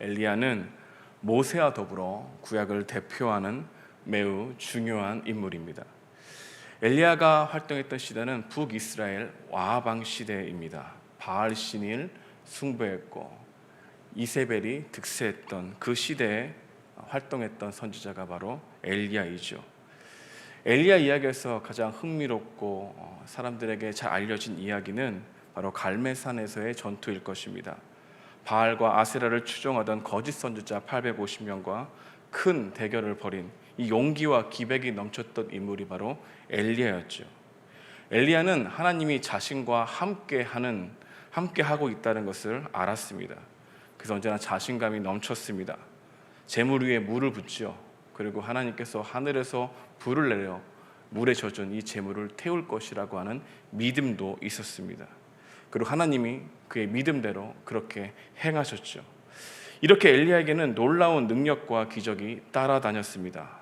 엘리야는 모세와 더불어 구약을 대표하는 매우 중요한 인물입니다. 엘리야가 활동했던 시대는 북이스라엘 와방 시대입니다. 바알 신을 숭배했고 이세벨이 득세했던 그 시대에 활동했던 선지자가 바로 엘리야이죠. 엘리야 이야기에서 가장 흥미롭고 사람들에게 잘 알려진 이야기는 바로 갈멜산에서의 전투일 것입니다. 바알과 아세라를 추종하던 거짓 선지자 850명과 큰 대결을 벌인 이 용기와 기백이 넘쳤던 인물이 바로 엘리야였죠. 엘리야는 하나님이 자신과 함께하고 있다는 것을 알았습니다. 그래서 언제나 자신감이 넘쳤습니다. 재물 위에 물을 붓죠. 그리고 하나님께서 하늘에서 불을 내려 물에 젖은 이 재물을 태울 것이라고 하는 믿음도 있었습니다. 그리고 하나님이 그의 믿음대로 그렇게 행하셨죠. 이렇게 엘리야에게는 놀라운 능력과 기적이 따라다녔습니다.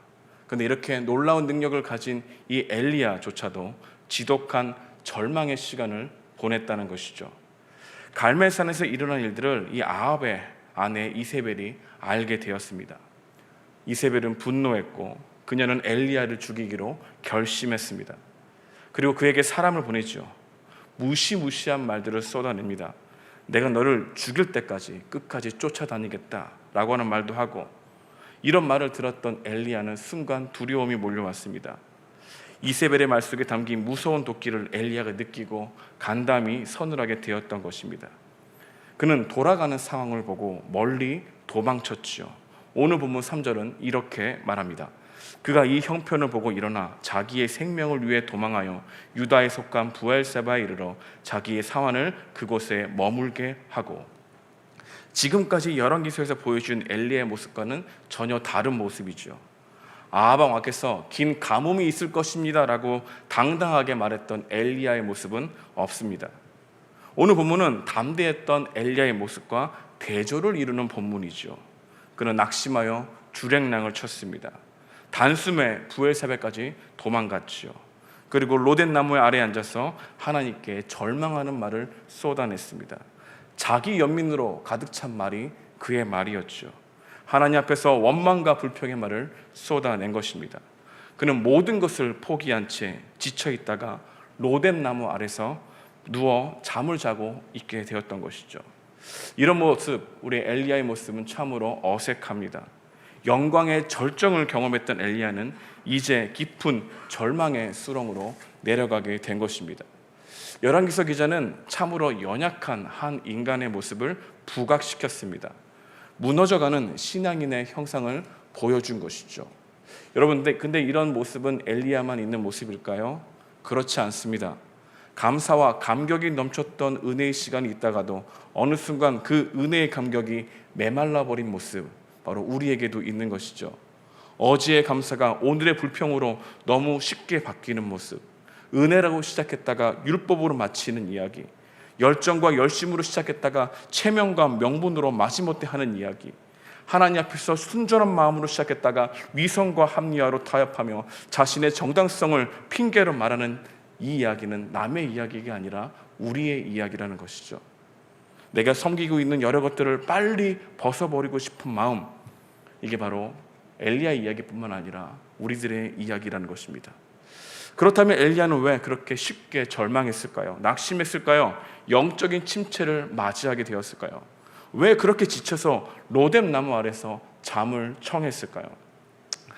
그런데 이렇게 놀라운 능력을 가진 이 엘리야조차도 지독한 절망의 시간을 보냈다는 것이죠. 갈멜산에서 일어난 일들을 이 아합의 아내 이세벨이 알게 되었습니다. 이세벨은 분노했고 그녀는 엘리야를 죽이기로 결심했습니다. 그리고 그에게 사람을 보내죠. 무시무시한 말들을 쏟아냅니다. 내가 너를 죽일 때까지 끝까지 쫓아다니겠다 라고 하는 말도 하고, 이런 말을 들었던 엘리야는 순간 두려움이 몰려왔습니다. 이세벨의 말 속에 담긴 무서운 도끼를 엘리야가 느끼고 간담이 서늘하게 되었던 것입니다. 그는 돌아가는 상황을 보고 멀리 도망쳤지요. 오늘 본문 3절은 이렇게 말합니다. 그가 이 형편을 보고 일어나 자기의 생명을 위해 도망하여 유다에 속한 부엘세바에 이르러 자기의 사환을 그곳에 머물게 하고. 지금까지 열왕기서에서 보여준 엘리야의 모습과는 전혀 다른 모습이죠. 아합 왕께서 긴 가뭄이 있을 것입니다 라고 당당하게 말했던 엘리야의 모습은 없습니다. 오늘 본문은 담대했던 엘리야의 모습과 대조를 이루는 본문이죠. 그는 낙심하여 주랭랑을 쳤습니다. 단숨에 부엘세바까지 도망갔지요. 그리고 로덴 나무의 아래에 앉아서 하나님께 절망하는 말을 쏟아냈습니다. 자기 연민으로 가득 찬 말이 그의 말이었죠. 하나님 앞에서 원망과 불평의 말을 쏟아낸 것입니다. 그는 모든 것을 포기한 채 지쳐있다가 로덴 나무 아래서 누워 잠을 자고 있게 되었던 것이죠. 이런 모습, 우리 엘리야의 모습은 참으로 어색합니다. 영광의 절정을 경험했던 엘리야는 이제 깊은 절망의 수렁으로 내려가게 된 것입니다. 열왕기서 기자는 참으로 연약한 한 인간의 모습을 부각시켰습니다. 무너져가는 신앙인의 형상을 보여준 것이죠. 여러분, 근데 이런 모습은 엘리야만 있는 모습일까요? 그렇지 않습니다. 감사와 감격이 넘쳤던 은혜의 시간이 있다가도 어느 순간 그 은혜의 감격이 메말라버린 모습, 바로 우리에게도 있는 것이죠. 어제의 감사가 오늘의 불평으로 너무 쉽게 바뀌는 모습, 은혜라고 시작했다가 율법으로 마치는 이야기, 열정과 열심으로 시작했다가 체면과 명분으로 마지못해 하는 이야기, 하나님 앞에서 순전한 마음으로 시작했다가 위선과 합리화로 타협하며 자신의 정당성을 핑계로 말하는 이 이야기는 남의 이야기가 아니라 우리의 이야기라는 것이죠. 내가 섬기고 있는 여러 것들을 빨리 벗어버리고 싶은 마음, 이게 바로 엘리야 이야기뿐만 아니라 우리들의 이야기라는 것입니다. 그렇다면 엘리야는 왜 그렇게 쉽게 절망했을까요? 낙심했을까요? 영적인 침체를 맞이하게 되었을까요? 왜 그렇게 지쳐서 로뎀 나무 아래서 잠을 청했을까요?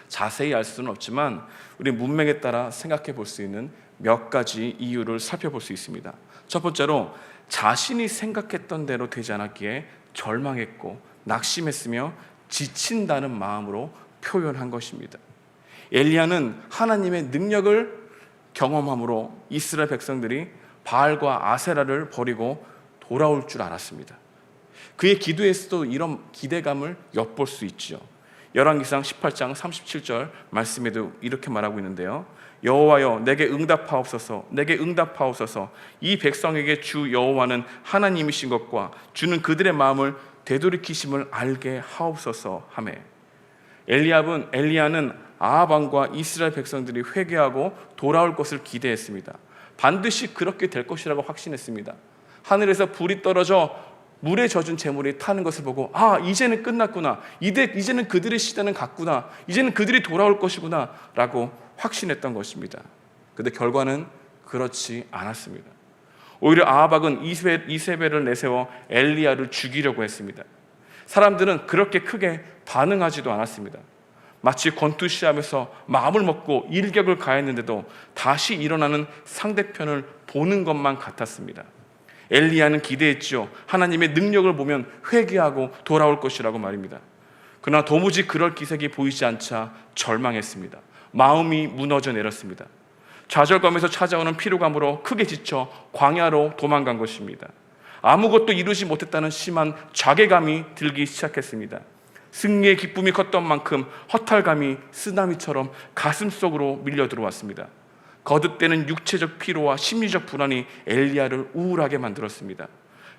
자세히 알 수는 없지만 우리 문맥에 따라 생각해 볼 수 있는 몇 가지 이유를 살펴볼 수 있습니다. 첫 번째로, 자신이 생각했던 대로 되지 않았기에 절망했고 낙심했으며 지친다는 마음으로 표현한 것입니다. 엘리야는 하나님의 능력을 경험함으로 이스라엘 백성들이 바알과 아세라를 버리고 돌아올 줄 알았습니다. 그의 기도에서도 이런 기대감을 엿볼 수 있죠. 열왕기상 18장 37절 말씀에도 이렇게 말하고 있는데요. 여호와여, 내게 응답하옵소서, 내게 응답하옵소서. 이 백성에게 주 여호와는 하나님이신 것과 주는 그들의 마음을 되돌이키심을 알게 하옵소서 하매. 엘리야는 아합 왕과 이스라엘 백성들이 회개하고 돌아올 것을 기대했습니다. 반드시 그렇게 될 것이라고 확신했습니다. 하늘에서 불이 떨어져 물에 젖은 재물이 타는 것을 보고 이제는 끝났구나, 이제는 그들의 시대는 갔구나, 이제는 그들이 돌아올 것이구나 라고 확신했던 것입니다. 그런데 결과는 그렇지 않았습니다. 오히려 아합은 이세벨을 내세워 엘리야를 죽이려고 했습니다. 사람들은 그렇게 크게 반응하지도 않았습니다. 마치 권투시합에서 마음을 먹고 일격을 가했는데도 다시 일어나는 상대편을 보는 것만 같았습니다. 엘리야는 기대했죠. 하나님의 능력을 보면 회개하고 돌아올 것이라고 말입니다. 그러나 도무지 그럴 기색이 보이지 않자 절망했습니다. 마음이 무너져 내렸습니다. 좌절감에서 찾아오는 피로감으로 크게 지쳐 광야로 도망간 것입니다. 아무것도 이루지 못했다는 심한 자괴감이 들기 시작했습니다. 승리의 기쁨이 컸던 만큼 허탈감이 쓰나미처럼 가슴속으로 밀려 들어왔습니다. 거듭되는 육체적 피로와 심리적 불안이 엘리야를 우울하게 만들었습니다.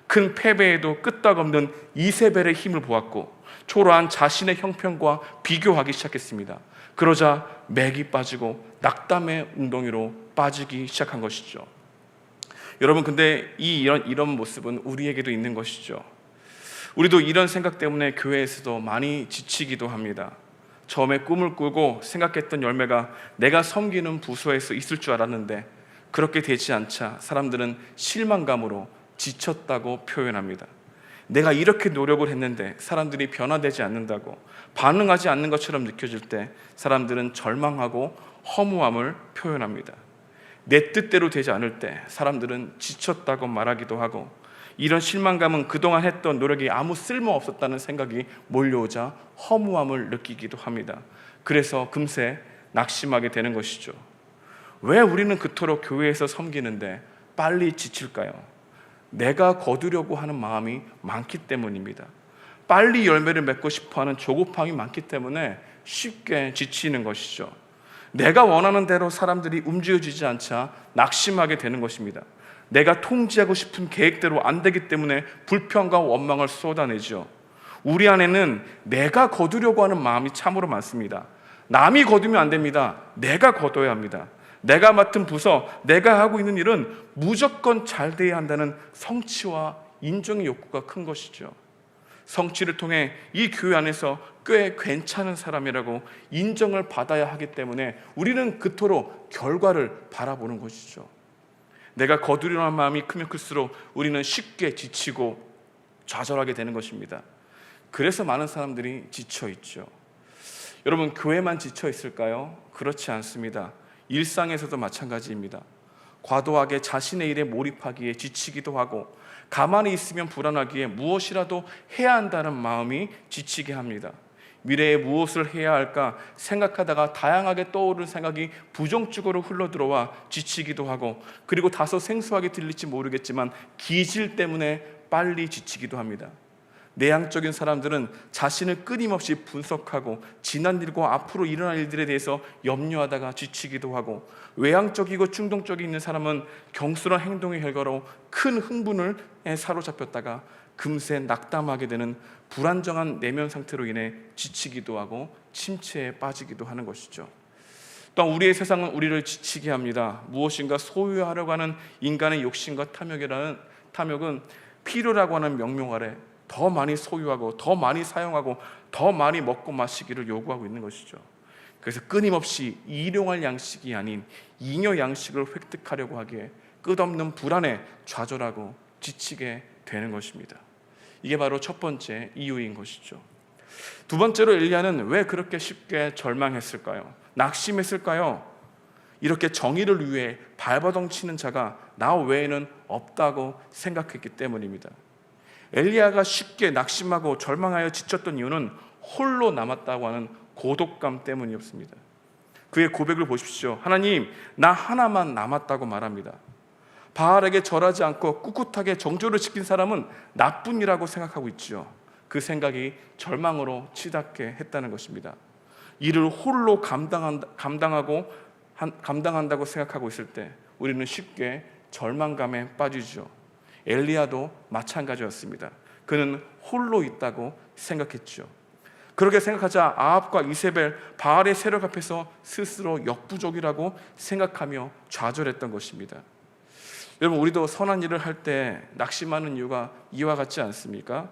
큰 패배에도 끄떡없는 이세벨의 힘을 보았고 초라한 자신의 형편과 비교하기 시작했습니다. 그러자 맥이 빠지고 낙담의 웅덩이로 빠지기 시작한 것이죠. 여러분, 근데 이런 모습은 우리에게도 있는 것이죠. 우리도 이런 생각 때문에 교회에서도 많이 지치기도 합니다. 처음에 꿈을 꾸고 생각했던 열매가 내가 섬기는 부서에서 있을 줄 알았는데 그렇게 되지 않자 사람들은 실망감으로 지쳤다고 표현합니다. 내가 이렇게 노력을 했는데 사람들이 변화되지 않는다고, 반응하지 않는 것처럼 느껴질 때 사람들은 절망하고 허무함을 표현합니다. 내 뜻대로 되지 않을 때 사람들은 지쳤다고 말하기도 하고, 이런 실망감은 그동안 했던 노력이 아무 쓸모 없었다는 생각이 몰려오자 허무함을 느끼기도 합니다. 그래서 금세 낙심하게 되는 것이죠. 왜 우리는 그토록 교회에서 섬기는데 빨리 지칠까요? 내가 거두려고 하는 마음이 많기 때문입니다. 빨리 열매를 맺고 싶어하는 조급함이 많기 때문에 쉽게 지치는 것이죠. 내가 원하는 대로 사람들이 움직여지지 않자 낙심하게 되는 것입니다. 내가 통제하고 싶은 계획대로 안 되기 때문에 불평과 원망을 쏟아내죠. 우리 안에는 내가 거두려고 하는 마음이 참으로 많습니다. 남이 거두면 안 됩니다. 내가 거둬야 합니다. 내가 맡은 부서, 내가 하고 있는 일은 무조건 잘 돼야 한다는 성취와 인정의 욕구가 큰 것이죠. 성취를 통해 이 교회 안에서 꽤 괜찮은 사람이라고 인정을 받아야 하기 때문에 우리는 그토록 결과를 바라보는 것이죠. 내가 거두려는 고 마음이 크면 클수록 우리는 쉽게 지치고 좌절하게 되는 것입니다. 그래서 많은 사람들이 지쳐 있죠. 여러분, 교회만 지쳐 있을까요? 그렇지 않습니다. 일상에서도 마찬가지입니다. 과도하게 자신의 일에 몰입하기에 지치기도 하고, 가만히 있으면 불안하기에 무엇이라도 해야 한다는 마음이 지치게 합니다. 미래에 무엇을 해야 할까 생각하다가 다양하게 떠오르는 생각이 부정적으로 흘러들어와 지치기도 하고, 그리고 다소 생소하게 들릴지 모르겠지만 기질 때문에 빨리 지치기도 합니다. 내향적인 사람들은 자신을 끊임없이 분석하고 지난 일과 앞으로 일어날 일들에 대해서 염려하다가 지치기도 하고, 외향적이고 충동적이 있는 사람은 경솔한 행동의 결과로 큰 흥분을 사로잡혔다가 금세 낙담하게 되는 불안정한 내면 상태로 인해 지치기도 하고 침체에 빠지기도 하는 것이죠. 또한 우리의 세상은 우리를 지치게 합니다. 무엇인가 소유하려고 하는 인간의 욕심과 탐욕은 필요라고 하는 명령 아래 더 많이 소유하고 더 많이 사용하고 더 많이 먹고 마시기를 요구하고 있는 것이죠. 그래서 끊임없이 일용할 양식이 아닌 잉여 양식을 획득하려고 하기에 끝없는 불안에 좌절하고 지치게 되는 것입니다. 이게 바로 첫 번째 이유인 것이죠. 두 번째로 엘리야는 왜 그렇게 쉽게 절망했을까요? 낙심했을까요? 이렇게 정의를 위해 발버둥 치는 자가 나 외에는 없다고 생각했기 때문입니다. 엘리야가 쉽게 낙심하고 절망하여 지쳤던 이유는 홀로 남았다고 하는 고독감 때문이었습니다. 그의 고백을 보십시오. 하나님, 나 하나만 남았다고 말합니다. 바알에게 절하지 않고 꿋꿋하게 정조를 지킨 사람은 나뿐이라고 생각하고 있지요. 그 생각이 절망으로 치닫게 했다는 것입니다. 이를 홀로 감당한다고 생각하고 있을 때 우리는 쉽게 절망감에 빠지죠. 엘리야도 마찬가지였습니다. 그는 홀로 있다고 생각했죠. 그렇게 생각하자 아합과 이세벨, 바알의 세력 앞에서 스스로 역부족이라고 생각하며 좌절했던 것입니다. 여러분, 우리도 선한 일을 할 때 낙심하는 이유가 이와 같지 않습니까?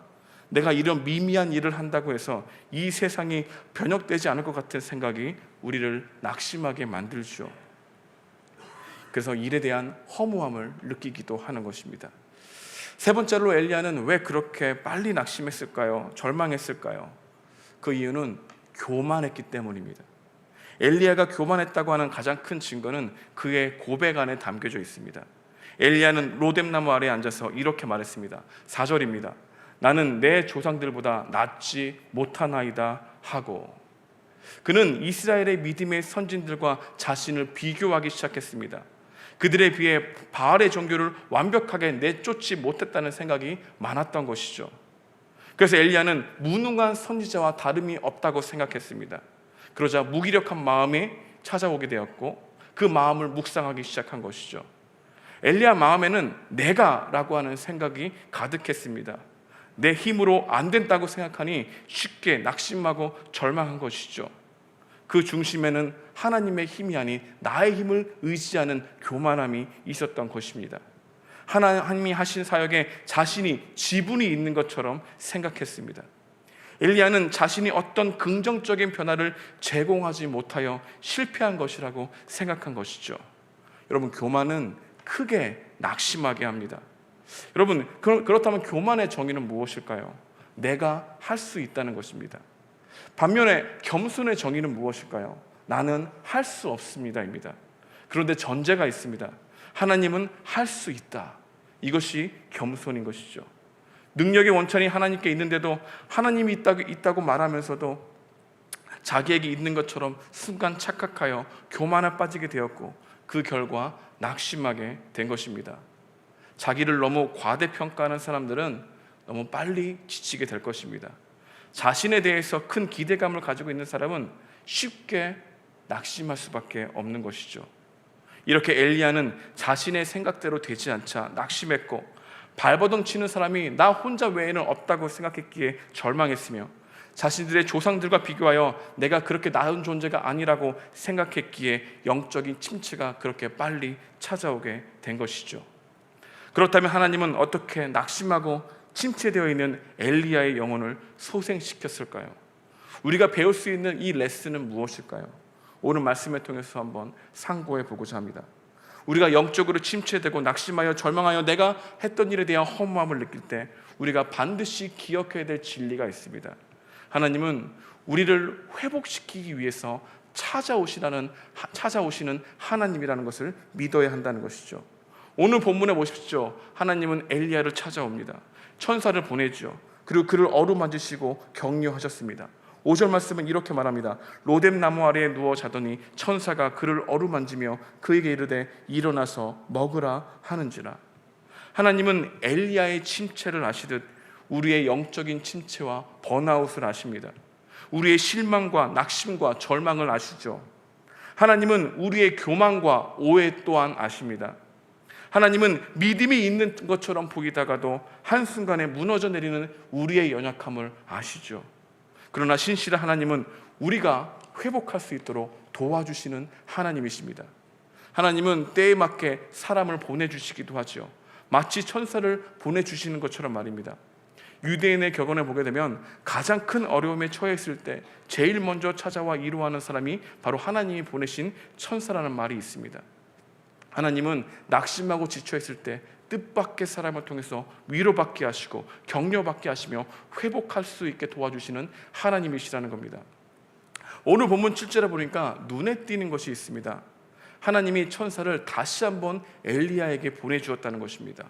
내가 이런 미미한 일을 한다고 해서 이 세상이 변혁되지 않을 것 같은 생각이 우리를 낙심하게 만들죠. 그래서 일에 대한 허무함을 느끼기도 하는 것입니다. 세 번째로 엘리야는 왜 그렇게 빨리 낙심했을까요? 절망했을까요? 그 이유는 교만했기 때문입니다. 엘리야가 교만했다고 하는 가장 큰 증거는 그의 고백 안에 담겨져 있습니다. 엘리야는 로뎀나무 아래에 앉아서 이렇게 말했습니다. 4절입니다. 나는 내 조상들보다 낫지 못하나이다 하고, 그는 이스라엘의 믿음의 선진들과 자신을 비교하기 시작했습니다. 그들에 비해 바알의 종교를 완벽하게 내쫓지 못했다는 생각이 많았던 것이죠. 그래서 엘리야는 무능한 선지자와 다름이 없다고 생각했습니다. 그러자 무기력한 마음이 찾아오게 되었고 그 마음을 묵상하기 시작한 것이죠. 엘리야 마음에는 내가라고 하는 생각이 가득했습니다. 내 힘으로 안 된다고 생각하니 쉽게 낙심하고 절망한 것이죠. 그 중심에는 하나님의 힘이 아닌 나의 힘을 의지하는 교만함이 있었던 것입니다. 하나님이 하신 사역에 자신이 지분이 있는 것처럼 생각했습니다. 엘리야는 자신이 어떤 긍정적인 변화를 제공하지 못하여 실패한 것이라고 생각한 것이죠. 여러분, 교만은 크게 낙심하게 합니다. 여러분, 그렇다면 교만의 정의는 무엇일까요? 내가 할 수 있다는 것입니다. 반면에 겸손의 정의는 무엇일까요? 나는 할 수 없습니다입니다. 그런데 전제가 있습니다. 하나님은 할 수 있다. 이것이 겸손인 것이죠. 능력의 원천이 하나님께 있는데도 하나님이 있다고 말하면서도 자기에게 있는 것처럼 순간 착각하여 교만에 빠지게 되었고 그 결과 낙심하게 된 것입니다. 자기를 너무 과대평가하는 사람들은 너무 빨리 지치게 될 것입니다. 자신에 대해서 큰 기대감을 가지고 있는 사람은 쉽게 낙심할 수밖에 없는 것이죠. 이렇게 엘리야는 자신의 생각대로 되지 않자 낙심했고, 발버둥 치는 사람이 나 혼자 외에는 없다고 생각했기에 절망했으며, 자신들의 조상들과 비교하여 내가 그렇게 나은 존재가 아니라고 생각했기에 영적인 침체가 그렇게 빨리 찾아오게 된 것이죠. 그렇다면 하나님은 어떻게 낙심하고 침체되어 있는 엘리야의 영혼을 소생시켰을까요? 우리가 배울 수 있는 이 레슨은 무엇일까요? 오늘 말씀을 통해서 한번 상고해 보고자 합니다. 우리가 영적으로 침체되고 낙심하여 절망하여 내가 했던 일에 대한 허무함을 느낄 때 우리가 반드시 기억해야 될 진리가 있습니다. 하나님은 우리를 회복시키기 위해서 찾아오시는 하나님이라는 것을 믿어야 한다는 것이죠. 오늘 본문에 보십시오. 하나님은 엘리야를 찾아옵니다. 천사를 보내죠. 그리고 그를 어루만지시고 격려하셨습니다. 5절 말씀은 이렇게 말합니다. 로뎀나무 아래에 누워 자더니 천사가 그를 어루만지며 그에게 이르되 일어나서 먹으라 하는지라. 하나님은 엘리야의 침체를 아시듯 우리의 영적인 침체와 번아웃을 아십니다. 우리의 실망과 낙심과 절망을 아시죠. 하나님은 우리의 교만과 오해 또한 아십니다. 하나님은 믿음이 있는 것처럼 보이다가도 한순간에 무너져 내리는 우리의 연약함을 아시죠. 그러나 신실한 하나님은 우리가 회복할 수 있도록 도와주시는 하나님이십니다. 하나님은 때에 맞게 사람을 보내주시기도 하죠. 마치 천사를 보내주시는 것처럼 말입니다. 유대인의 격언에 보게 되면 가장 큰 어려움에 처했을 때 제일 먼저 찾아와 위로하는 사람이 바로 하나님이 보내신 천사라는 말이 있습니다. 하나님은 낙심하고 지쳐있을 때 뜻밖의 사람을 통해서 위로받게 하시고 격려받게 하시며 회복할 수 있게 도와주시는 하나님이시라는 겁니다. 오늘 본문 7절에 보니까 눈에 띄는 것이 있습니다. 하나님이 천사를 다시 한번 엘리야에게 보내주었다는 것입니다.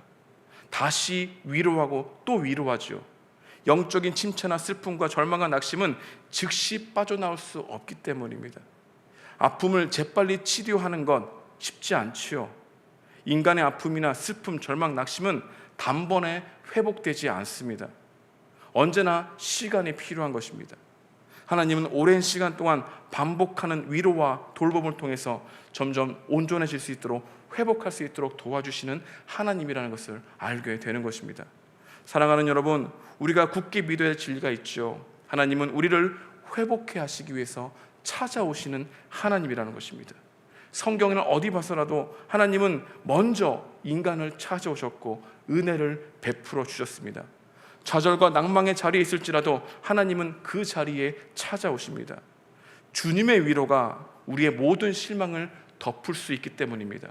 다시 위로하고 또 위로하죠. 영적인 침체나 슬픔과 절망과 낙심은 즉시 빠져나올 수 없기 때문입니다. 아픔을 재빨리 치료하는 건 쉽지 않지요. 인간의 아픔이나 슬픔, 절망, 낙심은 단번에 회복되지 않습니다. 언제나 시간이 필요한 것입니다. 하나님은 오랜 시간 동안 반복하는 위로와 돌봄을 통해서 점점 온전해질 수 있도록 회복할 수 있도록 도와주시는 하나님이라는 것을 알게 되는 것입니다. 사랑하는 여러분, 우리가 굳게 믿어야 할 진리가 있죠. 하나님은 우리를 회복해 하시기 위해서 찾아오시는 하나님이라는 것입니다. 성경에는 어디 봐서라도 하나님은 먼저 인간을 찾아오셨고 은혜를 베풀어 주셨습니다. 좌절과 낭망의 자리에 있을지라도 하나님은 그 자리에 찾아오십니다. 주님의 위로가 우리의 모든 실망을 덮을 수 있기 때문입니다.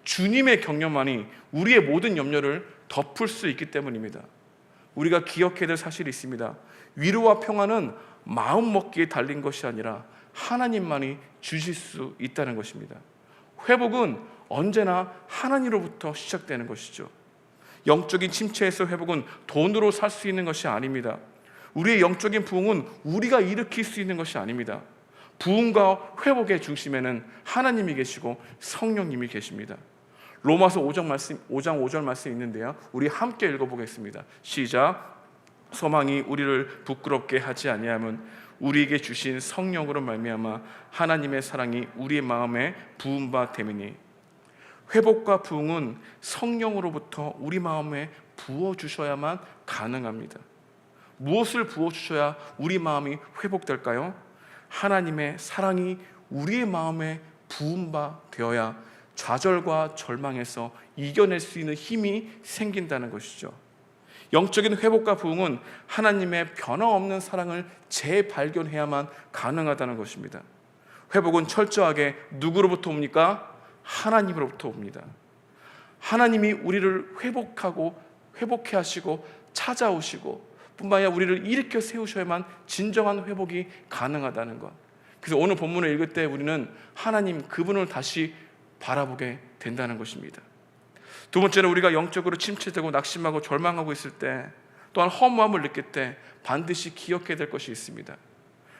주님의 격려만이 우리의 모든 염려를 덮을 수 있기 때문입니다. 우리가 기억해야 될 사실이 있습니다. 위로와 평안은 마음먹기에 달린 것이 아니라 하나님만이 주실 수 있다는 것입니다. 회복은 언제나 하나님으로부터 시작되는 것이죠. 영적인 침체에서 회복은 돈으로 살 수 있는 것이 아닙니다. 우리의 영적인 부흥은 우리가 일으킬 수 있는 것이 아닙니다. 부흥과 회복의 중심에는 하나님이 계시고 성령님이 계십니다. 로마서 5장 5절 말씀이 있는데요, 우리 함께 읽어보겠습니다. 시작. 소망이 우리를 부끄럽게 하지 아니하면 우리에게 주신 성령으로 말미암아 하나님의 사랑이 우리의 마음에 부은 바 됨이니. 회복과 부흥은 성령으로부터 우리 마음에 부어주셔야만 가능합니다. 무엇을 부어주셔야 우리 마음이 회복될까요? 하나님의 사랑이 우리의 마음에 부은 바 되어야 좌절과 절망에서 이겨낼 수 있는 힘이 생긴다는 것이죠. 영적인 회복과 부흥은 하나님의 변화없는 사랑을 재발견해야만 가능하다는 것입니다. 회복은 철저하게 누구로부터 옵니까? 하나님으로부터 옵니다. 하나님이 우리를 회복해 하시고 찾아오시고 뿐만 아니라 우리를 일으켜 세우셔야만 진정한 회복이 가능하다는 것. 그래서 오늘 본문을 읽을 때 우리는 하나님 그분을 다시 바라보게 된다는 것입니다. 두 번째는 우리가 영적으로 침체되고 낙심하고 절망하고 있을 때, 또한 허무함을 느낄 때 반드시 기억해야 될 것이 있습니다.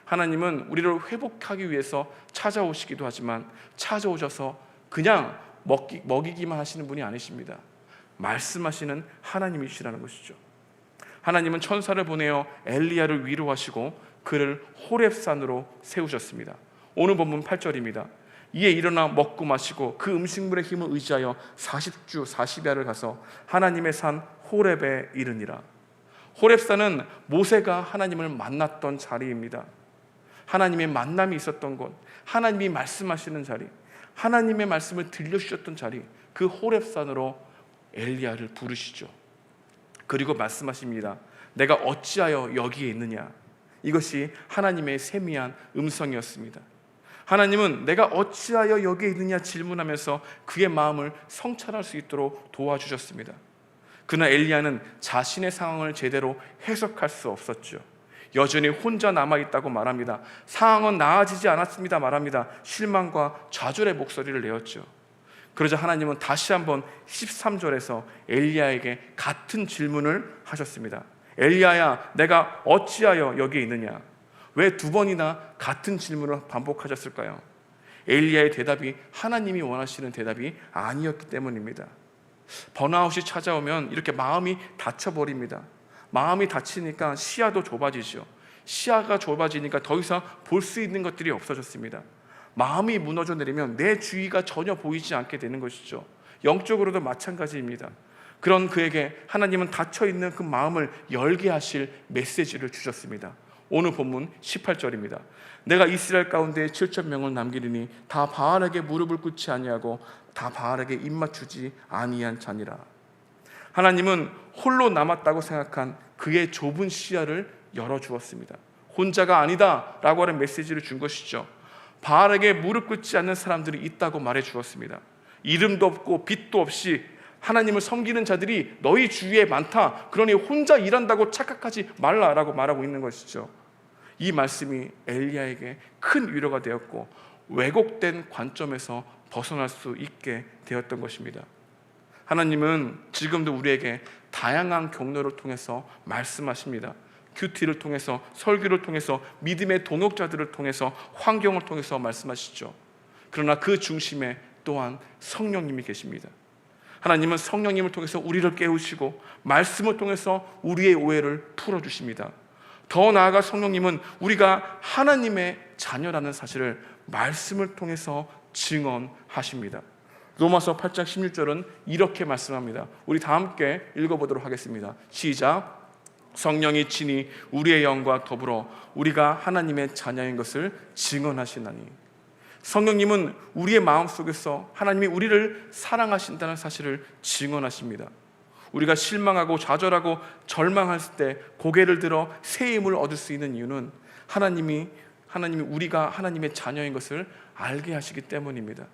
하나님은 우리를 회복하기 위해서 찾아오시기도 하지만 찾아오셔서 그냥 먹이기만 하시는 분이 아니십니다. 말씀하시는 하나님이시라는 것이죠. 하나님은 천사를 보내어 엘리야를 위로하시고 그를 호렙산으로 세우셨습니다. 오늘 본문 8절입니다. 이에 일어나 먹고 마시고 그 음식물의 힘을 의지하여 40주 40야를 가서 하나님의 산 호렙에 이르니라. 호렙산은 모세가 하나님을 만났던 자리입니다. 하나님의 만남이 있었던 곳, 하나님이 말씀하시는 자리, 하나님의 말씀을 들려주셨던 자리, 그 호렙산으로 엘리야를 부르시죠. 그리고 말씀하십니다. 내가 어찌하여 여기에 있느냐. 이것이 하나님의 세미한 음성이었습니다. 하나님은 내가 어찌하여 여기에 있느냐 질문하면서 그의 마음을 성찰할 수 있도록 도와주셨습니다. 그러나 엘리야는 자신의 상황을 제대로 해석할 수 없었죠. 여전히 혼자 남아있다고 말합니다. 상황은 나아지지 않았습니다 말합니다. 실망과 좌절의 목소리를 내었죠. 그러자 하나님은 다시 한번 13절에서 엘리야에게 같은 질문을 하셨습니다. 엘리야야, 내가 어찌하여 여기에 있느냐. 왜 두 번이나 같은 질문을 반복하셨을까요? 엘리야의 대답이 하나님이 원하시는 대답이 아니었기 때문입니다. 번아웃이 찾아오면 이렇게 마음이 닫혀버립니다. 마음이 닫히니까 시야도 좁아지죠. 시야가 좁아지니까 더 이상 볼 수 있는 것들이 없어졌습니다. 마음이 무너져 내리면 내 주위가 전혀 보이지 않게 되는 것이죠. 영적으로도 마찬가지입니다. 그런 그에게 하나님은 닫혀있는 그 마음을 열게 하실 메시지를 주셨습니다. 오늘 본문 18절입니다. 내가 이스라엘 가운데 7,000명을 남기리니 다 바알에게 무릎을 꿇지 아니하고 다 바알에게 입맞추지 아니한 자니라. 하나님은 홀로 남았다고 생각한 그의 좁은 시야를 열어주었습니다. 혼자가 아니다 라고 하는 메시지를 준 것이죠. 바알에게 무릎 꿇지 않는 사람들이 있다고 말해 주었습니다. 이름도 없고 빛도 없이 하나님을 섬기는 자들이 너희 주위에 많다. 그러니 혼자 일한다고 착각하지 말라라고 말하고 있는 것이죠. 이 말씀이 엘리야에게 큰 위로가 되었고 왜곡된 관점에서 벗어날 수 있게 되었던 것입니다. 하나님은 지금도 우리에게 다양한 경로를 통해서 말씀하십니다. 큐티를 통해서, 설교를 통해서, 믿음의 동역자들을 통해서, 환경을 통해서 말씀하시죠. 그러나 그 중심에 또한 성령님이 계십니다. 하나님은 성령님을 통해서 우리를 깨우시고 말씀을 통해서 우리의 오해를 풀어주십니다. 더 나아가 성령님은 우리가 하나님의 자녀라는 사실을 말씀을 통해서 증언하십니다. 로마서 8장 16절은 이렇게 말씀합니다. 우리 다 함께 읽어보도록 하겠습니다. 시작. 성령이 친히 우리의 영과 더불어 우리가 하나님의 자녀인 것을 증언하시나니. 성령님은 우리의 마음속에서 하나님이 우리를 사랑하신다는 사실을 증언하십니다. 우리가 실망하고 좌절하고 절망할 때 고개를 들어 새 힘을 얻을 수 있는 이유는 하나님이 우리가 하나님의 자녀인 것을 알게 하시기 때문입니다.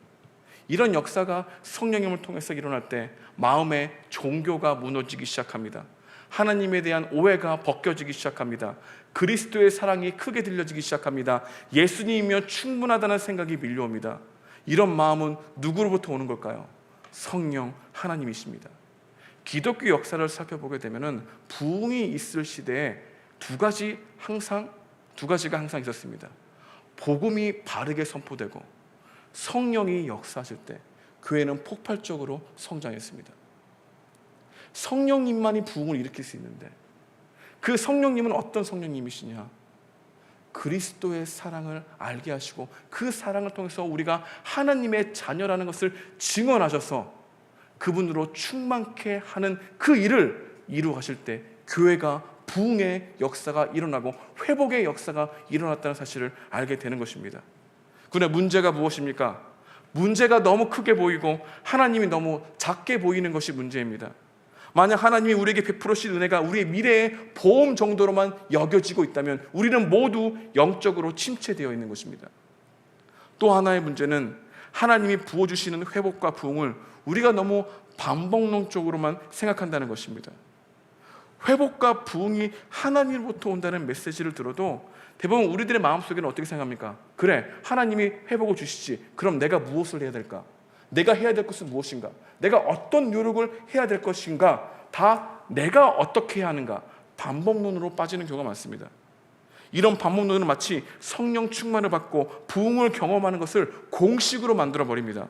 이런 역사가 성령님을 통해서 일어날 때 마음의 종교가 무너지기 시작합니다. 하나님에 대한 오해가 벗겨지기 시작합니다. 그리스도의 사랑이 크게 들려지기 시작합니다. 예수님이면 충분하다는 생각이 밀려옵니다. 이런 마음은 누구로부터 오는 걸까요? 성령 하나님이십니다. 기독교 역사를 살펴보게 되면은 부흥이 있을 시대에 두 가지가 항상 있었습니다. 복음이 바르게 선포되고 성령이 역사하실 때 교회는 폭발적으로 성장했습니다. 성령님만이 부흥을 일으킬 수 있는데 그 성령님은 어떤 성령님이시냐? 그리스도의 사랑을 알게 하시고 그 사랑을 통해서 우리가 하나님의 자녀라는 것을 증언하셔서 그분으로 충만케 하는 그 일을 이루어가실 때 교회가 부흥의 역사가 일어나고 회복의 역사가 일어났다는 사실을 알게 되는 것입니다. 그런데 문제가 무엇입니까? 문제가 너무 크게 보이고 하나님이 너무 작게 보이는 것이 문제입니다. 만약 하나님이 우리에게 베풀으신 은혜가 우리의 미래의 보험 정도로만 여겨지고 있다면 우리는 모두 영적으로 침체되어 있는 것입니다. 또 하나의 문제는 하나님이 부어주시는 회복과 부흥을 우리가 너무 반복론적으로만 생각한다는 것입니다. 회복과 부흥이 하나님으로부터 온다는 메시지를 들어도 대부분 우리들의 마음속에는 어떻게 생각합니까? 그래, 하나님이 회복을 주시지. 그럼 내가 무엇을 해야 될까? 내가 해야 될 것은 무엇인가? 내가 어떤 노력을 해야 될 것인가? 다 내가 어떻게 해야 하는가? 반복론으로 빠지는 경우가 많습니다. 이런 반복론은 마치 성령 충만을 받고 부흥을 경험하는 것을 공식으로 만들어버립니다.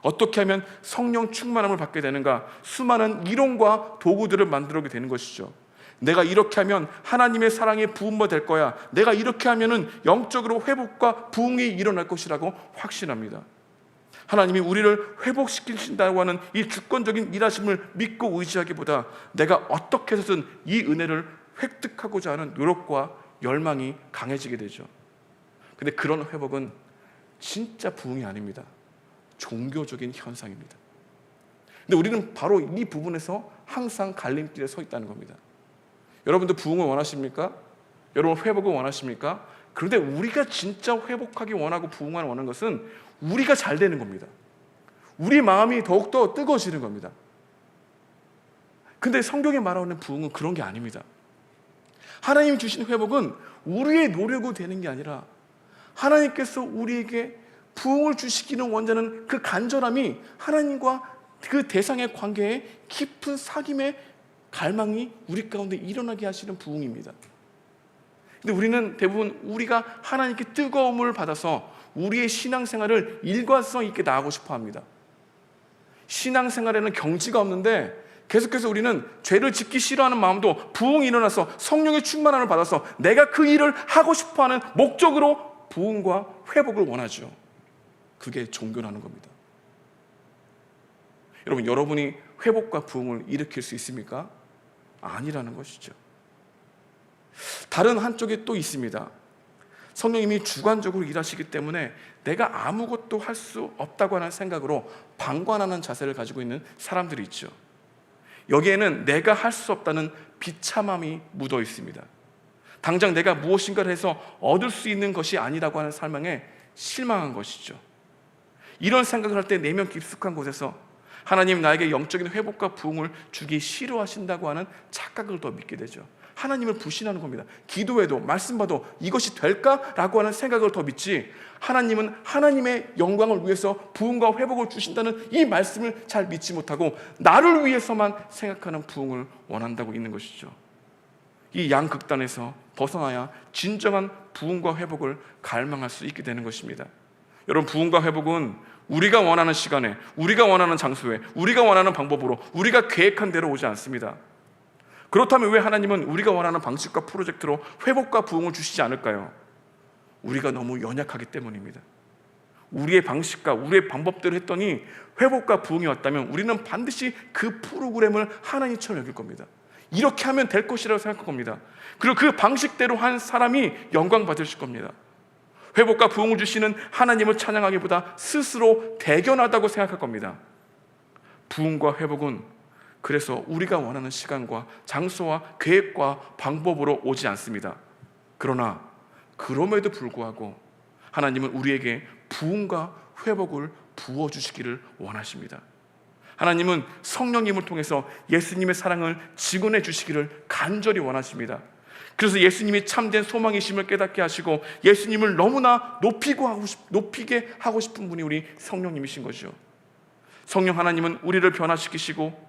어떻게 하면 성령 충만함을 받게 되는가? 수많은 이론과 도구들을 만들게 되는 것이죠. 내가 이렇게 하면 하나님의 사랑에 부음바 될 거야. 내가 이렇게 하면은 영적으로 회복과 부흥이 일어날 것이라고 확신합니다. 하나님이 우리를 회복시키신다고 하는 이 주권적인 일하심을 믿고 의지하기보다 내가 어떻게 해서든 이 은혜를 획득하고자 하는 노력과 열망이 강해지게 되죠. 근데 그런 회복은 진짜 부흥이 아닙니다. 종교적인 현상입니다. 근데 우리는 바로 이 부분에서 항상 갈림길에 서 있다는 겁니다. 여러분도 부흥을 원하십니까? 여러분 회복을 원하십니까? 그런데 우리가 진짜 회복하기 원하고 부흥을 원하는 것은 우리가 잘 되는 겁니다. 우리 마음이 더욱더 뜨거워지는 겁니다. 근데 성경에 말하는 부흥은 그런 게 아닙니다. 하나님 주신 회복은 우리의 노력으로 되는 게 아니라 하나님께서 우리에게 부흥을 주시기는 원하는 그 간절함이 하나님과 그 대상의 관계에 깊은 사귐의 갈망이 우리 가운데 일어나게 하시는 부흥입니다. 근데 우리는 대부분 우리가 하나님께 뜨거움을 받아서 우리의 신앙생활을 일관성 있게 나아가고 싶어 합니다. 신앙생활에는 경지가 없는데 계속해서 우리는 죄를 짓기 싫어하는 마음도 부흥이 일어나서 성령의 충만함을 받아서 내가 그 일을 하고 싶어하는 목적으로 부흥과 회복을 원하죠. 그게 종교라는 겁니다. 여러분이 회복과 부흥을 일으킬 수 있습니까? 아니라는 것이죠. 다른 한쪽에 또 있습니다. 성령님이 주관적으로 일하시기 때문에 내가 아무것도 할 수 없다고 하는 생각으로 방관하는 자세를 가지고 있는 사람들이 있죠. 여기에는 내가 할 수 없다는 비참함이 묻어 있습니다. 당장 내가 무엇인가를 해서 얻을 수 있는 것이 아니라고 하는 설명에 실망한 것이죠. 이런 생각을 할 때 내면 깊숙한 곳에서 하나님 나에게 영적인 회복과 부흥을 주기 싫어하신다고 하는 착각을 더 믿게 되죠. 하나님을 불신하는 겁니다. 기도해도 말씀봐도 이것이 될까라고 하는 생각을 더 믿지, 하나님은 하나님의 영광을 위해서 부흥과 회복을 주신다는 이 말씀을 잘 믿지 못하고 나를 위해서만 생각하는 부흥을 원한다고 있는 것이죠. 이 양극단에서 벗어나야 진정한 부흥과 회복을 갈망할 수 있게 되는 것입니다. 여러분, 부흥과 회복은 우리가 원하는 시간에, 우리가 원하는 장소에, 우리가 원하는 방법으로, 우리가 계획한 대로 오지 않습니다. 그렇다면 왜 하나님은 우리가 원하는 방식과 프로젝트로 회복과 부흥을 주시지 않을까요? 우리가 너무 연약하기 때문입니다. 우리의 방식과 우리의 방법대로 했더니 회복과 부흥이 왔다면 우리는 반드시 그 프로그램을 하나님처럼 여길 겁니다. 이렇게 하면 될 것이라고 생각할 겁니다. 그리고 그 방식대로 한 사람이 영광 받으실 겁니다. 회복과 부흥을 주시는 하나님을 찬양하기보다 스스로 대견하다고 생각할 겁니다. 부흥과 회복은 그래서 우리가 원하는 시간과 장소와 계획과 방법으로 오지 않습니다. 그러나 그럼에도 불구하고 하나님은 우리에게 부흥과 회복을 부어주시기를 원하십니다. 하나님은 성령님을 통해서 예수님의 사랑을 증언해 주시기를 간절히 원하십니다. 그래서 예수님이 참된 소망이심을 깨닫게 하시고 예수님을 너무나 높이게 하고 싶은 분이 우리 성령님이신 거죠. 성령 하나님은 우리를 변화시키시고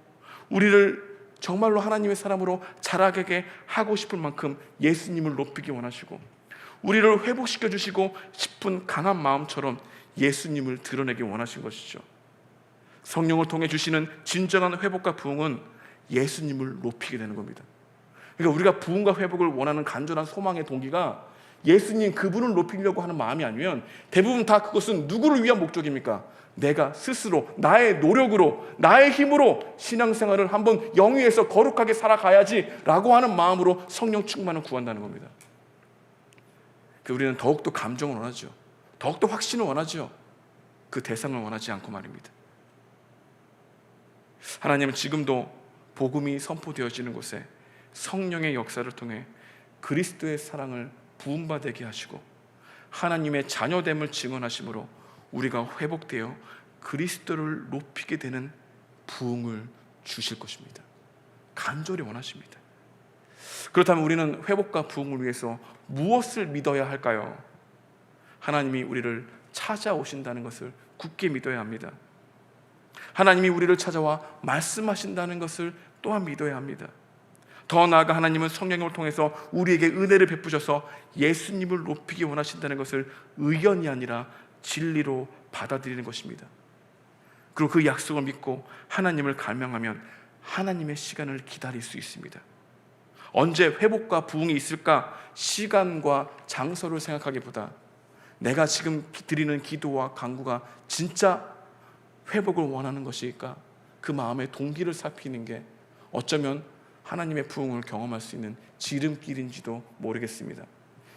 우리를 정말로 하나님의 사람으로 자라게 하고 싶을 만큼 예수님을 높이기 원하시고 우리를 회복시켜 주시고 싶은 강한 마음처럼 예수님을 드러내기 원하신 것이죠. 성령을 통해 주시는 진정한 회복과 부흥은 예수님을 높이게 되는 겁니다. 그러니까 우리가 부흥과 회복을 원하는 간절한 소망의 동기가 예수님 그분을 높이려고 하는 마음이 아니면 대부분 다 그것은 누구를 위한 목적입니까? 내가 스스로 나의 노력으로 나의 힘으로 신앙생활을 한번 영위해서 거룩하게 살아가야지 라고 하는 마음으로 성령 충만을 구한다는 겁니다. 우리는 더욱더 감정을 원하죠. 더욱더 확신을 원하죠. 그 대상을 원하지 않고 말입니다. 하나님은 지금도 복음이 선포되어지는 곳에 성령의 역사를 통해 그리스도의 사랑을 부음받게 하시고 하나님의 자녀됨을 증언하심으로 우리가 회복되어 그리스도를 높이게 되는 부흥을 주실 것입니다. 간절히 원하십니다. 그렇다면 우리는 회복과 부흥을 위해서 무엇을 믿어야 할까요? 하나님이 우리를 찾아오신다는 것을 굳게 믿어야 합니다. 하나님이 우리를 찾아와 말씀하신다는 것을 또한 믿어야 합니다. 더 나아가 하나님은 성령을 통해서 우리에게 은혜를 베푸셔서 예수님을 높이기 원하신다는 것을 의견이 아니라 진리로 받아들이는 것입니다. 그리고 그 약속을 믿고 하나님을 갈망하면 하나님의 시간을 기다릴 수 있습니다. 언제 회복과 부흥이 있을까? 시간과 장소를 생각하기보다 내가 지금 드리는 기도와 간구가 진짜 회복을 원하는 것일까? 그 마음의 동기를 살피는 게 어쩌면 하나님의 부흥을 경험할 수 있는 지름길인지도 모르겠습니다.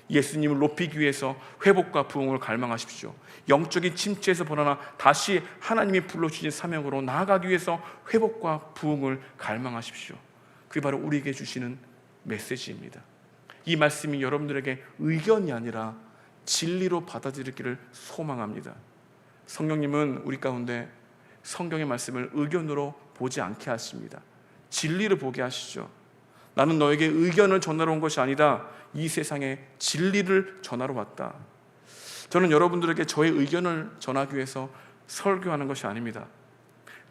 예수님을 높이기 위해서 회복과 부흥을 갈망하십시오. 영적인 침체에서 벗어나 다시 하나님이 불러주신 사명으로 나아가기 위해서 회복과 부흥을 갈망하십시오. 그게 바로 우리에게 주시는 메시지입니다. 이 말씀이 여러분들에게 의견이 아니라 진리로 받아들이기를 소망합니다. 성령님은 우리 가운데 성경의 말씀을 의견으로 보지 않게 하십니다. 진리를 보게 하시죠. 나는 너에게 의견을 전하러 온 것이 아니다. 이 세상에 진리를 전하러 왔다. 저는 여러분들에게 저의 의견을 전하기 위해서 설교하는 것이 아닙니다.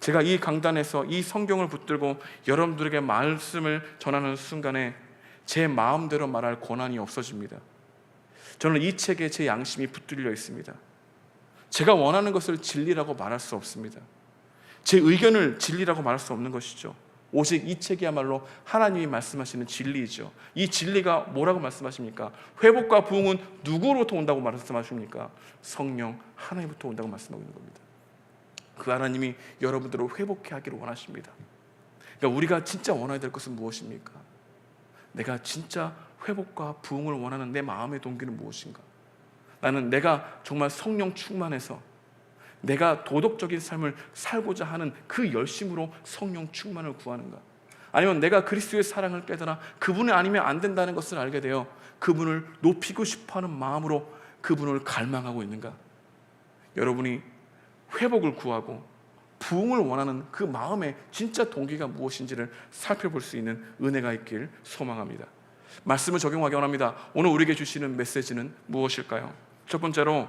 제가 이 강단에서 이 성경을 붙들고 여러분들에게 말씀을 전하는 순간에 제 마음대로 말할 권한이 없어집니다. 저는 이 책에 제 양심이 붙들려 있습니다. 제가 원하는 것을 진리라고 말할 수 없습니다. 제 의견을 진리라고 말할 수 없는 것이죠. 오직 이 책이야말로 하나님이 말씀하시는 진리이죠. 이 진리가 뭐라고 말씀하십니까? 회복과 부흥은 누구로부터 온다고 말씀하십니까? 성령 하나님부터 온다고 말씀하고 있는 겁니다. 그 하나님이 여러분들을 회복해 하기를 원하십니다. 그러니까 우리가 진짜 원해야 될 것은 무엇입니까? 내가 진짜 회복과 부흥을 원하는 내 마음의 동기는 무엇인가? 나는 내가 정말 성령 충만해서 내가 도덕적인 삶을 살고자 하는 그 열심으로 성령 충만을 구하는가? 아니면 내가 그리스도의 사랑을 깨달아 그분이 아니면 안 된다는 것을 알게 되어 그분을 높이고 싶어하는 마음으로 그분을 갈망하고 있는가? 여러분이 회복을 구하고 부흥을 원하는 그 마음의 진짜 동기가 무엇인지를 살펴볼 수 있는 은혜가 있길 소망합니다. 말씀을 적용하기 원합니다. 오늘 우리에게 주시는 메시지는 무엇일까요? 첫 번째로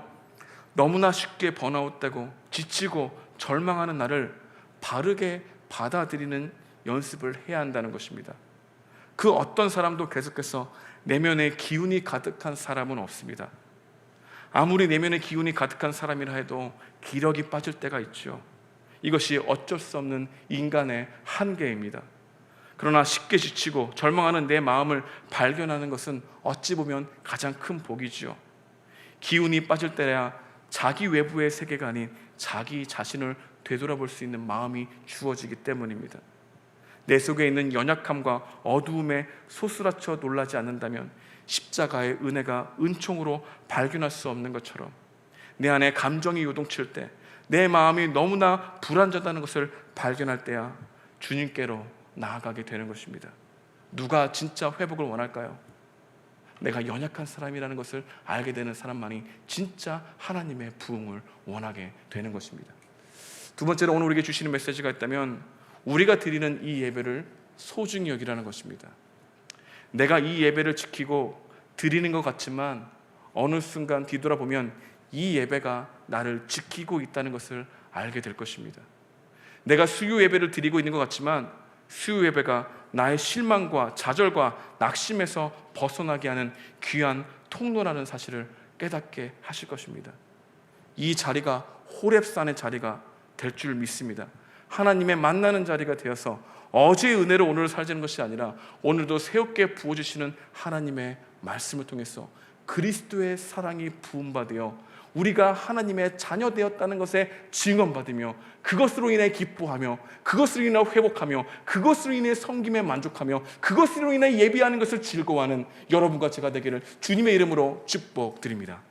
너무나 쉽게 번아웃되고 지치고 절망하는 나를 바르게 받아들이는 연습을 해야 한다는 것입니다. 그 어떤 사람도 계속해서 내면에 기운이 가득한 사람은 없습니다. 아무리 내면에 기운이 가득한 사람이라 해도 기력이 빠질 때가 있죠. 이것이 어쩔 수 없는 인간의 한계입니다. 그러나 쉽게 지치고 절망하는 내 마음을 발견하는 것은 어찌 보면 가장 큰 복이지요. 기운이 빠질 때야 자기 외부의 세계가 아닌 자기 자신을 되돌아볼 수 있는 마음이 주어지기 때문입니다. 내 속에 있는 연약함과 어두움에 소스라쳐 놀라지 않는다면 십자가의 은혜가 은총으로 발견할 수 없는 것처럼 내 안에 감정이 요동칠 때, 내 마음이 너무나 불안정하다는 것을 발견할 때야 주님께로 나아가게 되는 것입니다. 누가 진짜 회복을 원할까요? 내가 연약한 사람이라는 것을 알게 되는 사람만이 진짜 하나님의 부흥을 원하게 되는 것입니다. 두 번째로 오늘 우리에게 주시는 메시지가 있다면 우리가 드리는 이 예배를 소중히 여기라는 것입니다. 내가 이 예배를 지키고 드리는 것 같지만 어느 순간 뒤돌아보면 이 예배가 나를 지키고 있다는 것을 알게 될 것입니다. 내가 수요 예배를 드리고 있는 것 같지만 수요 예배가 나의 실망과 좌절과 낙심에서 벗어나게 하는 귀한 통로라는 사실을 깨닫게 하실 것입니다. 이 자리가 호렙산의 자리가 될 줄 믿습니다. 하나님의 만나는 자리가 되어서 어제의 은혜로 오늘을 살자는 것이 아니라 오늘도 새롭게 부어주시는 하나님의 말씀을 통해서 그리스도의 사랑이 부음받으여 우리가 하나님의 자녀 되었다는 것에 증언받으며 그것으로 인해 기뻐하며 그것으로 인해 회복하며 그것으로 인해 섬김에 만족하며 그것으로 인해 예비하는 것을 즐거워하는 여러분과 제가 되기를 주님의 이름으로 축복드립니다.